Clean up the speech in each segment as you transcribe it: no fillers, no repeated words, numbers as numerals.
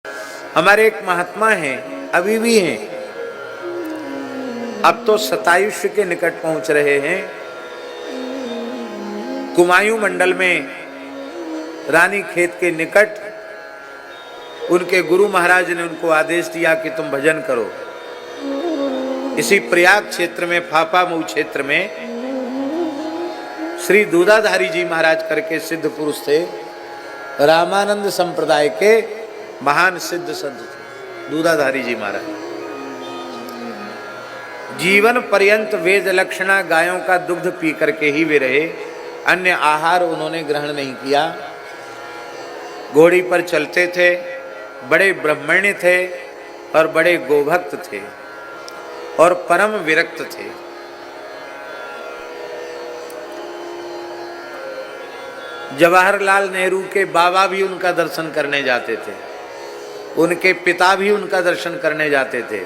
हमारे एक महात्मा हैं, अभी भी हैं, अब तो शतायुष्य के निकट पहुंच रहे हैं। कुमायूं मंडल में रानी खेत के निकट उनके गुरु महाराज ने उनको आदेश दिया कि तुम भजन करो। इसी प्रयाग क्षेत्र में, फाफामऊ क्षेत्र में श्री दूधाधारी जी महाराज करके सिद्ध पुरुष थे, रामानंद संप्रदाय के महान सिद्ध संत थे दूधाधारी जी महाराज। जीवन पर्यंत वेद लक्षणा गायों का दुग्ध पी करके ही वे रहे, अन्य आहार उन्होंने ग्रहण नहीं किया। घोड़ी पर चलते थे, बड़े ब्रह्मण्य थे और बड़े गोभक्त थे और परम विरक्त थे। जवाहरलाल नेहरू के बाबा भी उनका दर्शन करने जाते थे, उनके पिता भी उनका दर्शन करने जाते थे।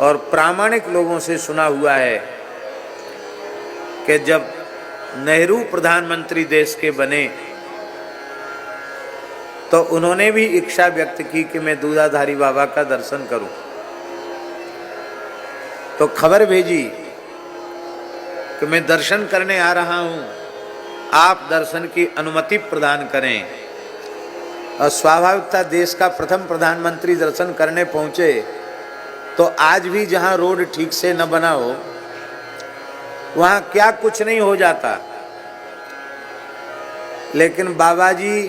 और प्रामाणिक लोगों से सुना हुआ है कि जब नेहरू प्रधानमंत्री देश के बने तो उन्होंने भी इच्छा व्यक्त की कि मैं दूधाधारी बाबा का दर्शन करूं। तो खबर भेजी कि मैं दर्शन करने आ रहा हूं, आप दर्शन की अनुमति प्रदान करें। और स्वाभाविकता देश का प्रथम प्रधानमंत्री दर्शन करने पहुंचे तो आज भी जहां रोड ठीक से न बना हो वहां क्या कुछ नहीं हो जाता। लेकिन बाबा जी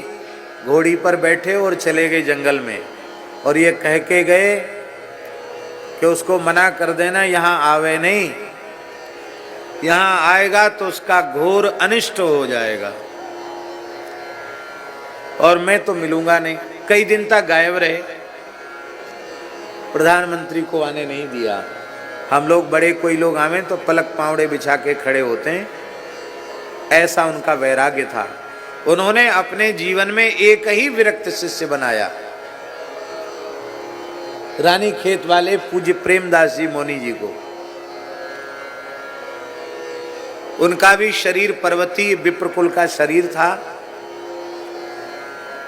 घोड़ी पर बैठे और चले गए जंगल में, और ये कह के गए कि उसको मना कर देना, यहाँ आवे नहीं, यहाँ आएगा तो उसका घोर अनिष्ट हो जाएगा और मैं तो मिलूंगा नहीं। कई दिन तक गायब रहे, प्रधानमंत्री को आने नहीं दिया। हम लोग बड़े कोई लोग आवे तो पलक पावड़े बिछा के खड़े होते हैं, ऐसा उनका वैराग्य था। उन्होंने अपने जीवन में एक ही विरक्त शिष्य बनाया, रानी खेत वाले पूज्य प्रेमदास जी मौनी जी को। उनका भी शरीर पर्वतीय विप्रकुल का शरीर था,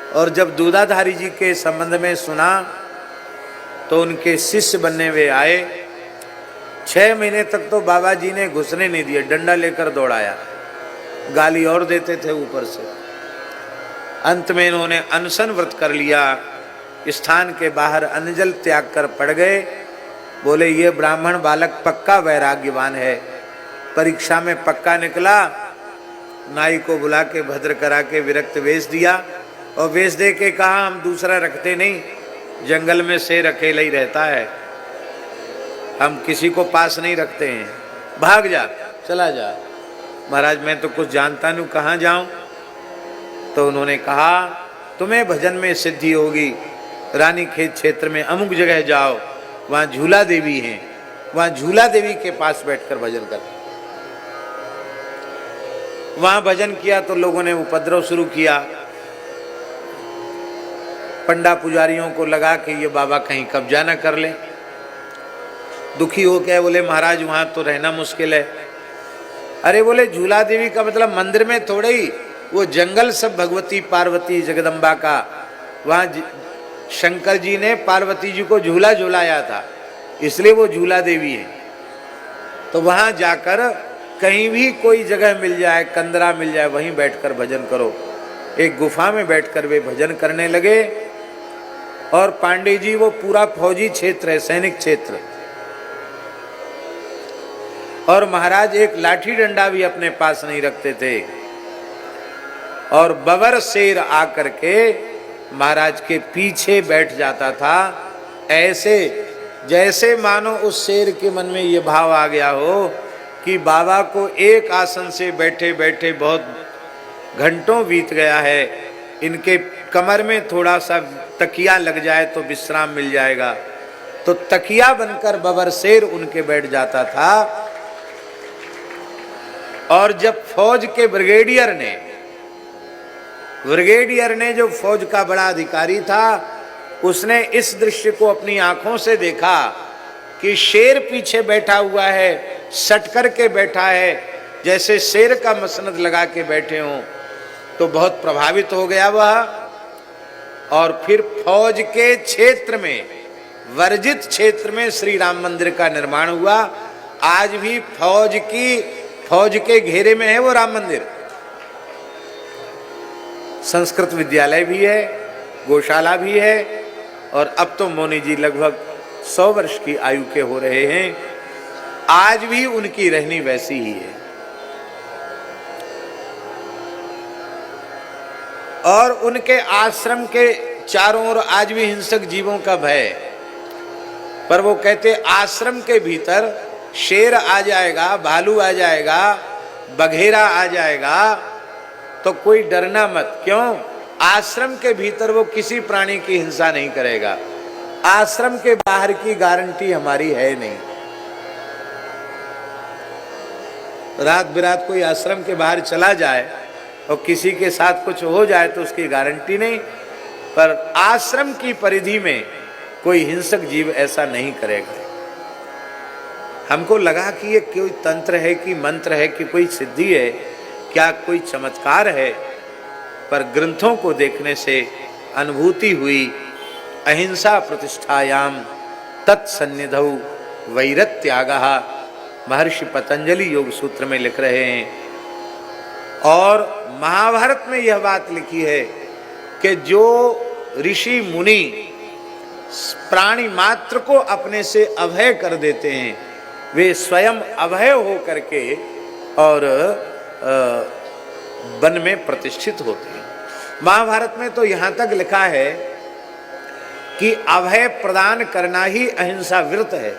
और जब दूधाधारी जी के संबंध में सुना तो उनके शिष्य बनने वे आए। 6 महीने तक तो बाबा जी ने घुसने नहीं दिए, डंडा लेकर दौड़ाया, गाली और देते थे ऊपर से। अंत में इन्होंने अनशन व्रत कर लिया, स्थान के बाहर अन्न त्याग कर पड़ गए। बोले ये ब्राह्मण बालक पक्का वैराग्यवान है, परीक्षा में पक्का निकला। नाई को बुला के भद्र करा के विरक्त वेश दिया, और वेश दे के कहा हम दूसरा रखते नहीं, जंगल में शेर अकेला ही रहता है, हम किसी को पास नहीं रखते हैं, भाग जा, चला जा। महाराज मैं तो कुछ जानता नहीं, कहाँ जाऊं? तो उन्होंने कहा तुम्हें भजन में सिद्धि होगी, रानी खेत क्षेत्र में अमुक जगह जाओ, वहां झूला देवी हैं, वहां झूला देवी के पास बैठकर भजन कर। वहां भजन किया तो लोगों ने उपद्रव शुरू किया। पंडा पुजारियों को लगा कि ये बाबा कहीं कब्जा न कर ले। दुखी हो गए, बोले महाराज वहां तो रहना मुश्किल है। अरे बोले झूला देवी का मतलब मंदिर में थोड़े ही, वो जंगल सब भगवती पार्वती जगदम्बा का, वहां शंकर जी ने पार्वती जी को झूला झूलाया था, इसलिए वो झूला देवी है। तो वहां जाकर कहीं भी कोई जगह मिल जाए, कंदरा मिल जाए, वहीं बैठकर भजन करो। एक गुफा में बैठकर वे भजन करने लगे। और पांडे जी वो पूरा फौजी क्षेत्र है, सैनिक क्षेत्र, और महाराज एक लाठी डंडा भी अपने पास नहीं रखते थे। और बबर शेर आकर के महाराज के पीछे बैठ जाता था, ऐसे जैसे मानो उस शेर के मन में ये भाव आ गया हो कि बाबा को एक आसन से बैठे बैठे बहुत घंटों बीत गया है, इनके कमर में थोड़ा सा तकिया लग जाए तो विश्राम मिल जाएगा। तो तकिया बनकर बबर शेर उनके बैठ जाता था। और जब फौज के ब्रिगेडियर ने जो फौज का बड़ा अधिकारी था, उसने इस दृश्य को अपनी आंखों से देखा कि शेर पीछे बैठा हुआ है, सट करके बैठा है, जैसे शेर का मसनद लगा के बैठे हों, तो बहुत प्रभावित हो गया वह। और फिर फौज के क्षेत्र में, वर्जित क्षेत्र में श्री राम मंदिर का निर्माण हुआ। आज भी फौज के घेरे में है वो राम मंदिर। संस्कृत विद्यालय भी है, गौशाला भी है, और अब तो मौनी जी लगभग 100 वर्ष की आयु के हो रहे हैं। आज भी उनकी रहनी वैसी ही है। और उनके आश्रम के चारों ओर आज भी हिंसक जीवों का भय है। पर वो कहते आश्रम के भीतर शेर आ जाएगा, भालू आ जाएगा, बघेरा आ जाएगा तो कोई डरना मत। क्यों? आश्रम के भीतर वो किसी प्राणी की हिंसा नहीं करेगा। आश्रम के बाहर की गारंटी हमारी है नहीं। रात बिरात कोई आश्रम के बाहर चला जाए और किसी के साथ कुछ हो जाए तो उसकी गारंटी नहीं, पर आश्रम की परिधि में कोई हिंसक जीव ऐसा नहीं करेगा। हमको लगा कि ये कोई तंत्र है कि मंत्र है कि कोई सिद्धि है, क्या कोई चमत्कार है, पर ग्रंथों को देखने से अनुभूति हुई। अहिंसा प्रतिष्ठायाम तत्सन्निधौ वैरत्यागः, महर्षि पतंजलि योग सूत्र में लिख रहे हैं। और महाभारत में यह बात लिखी है कि जो ऋषि मुनि प्राणी मात्र को अपने से अभय कर देते हैं, वे स्वयं अभय हो करके और वन में प्रतिष्ठित होते हैं। महाभारत में तो यहां तक लिखा है कि अभय प्रदान करना ही अहिंसा व्रत है।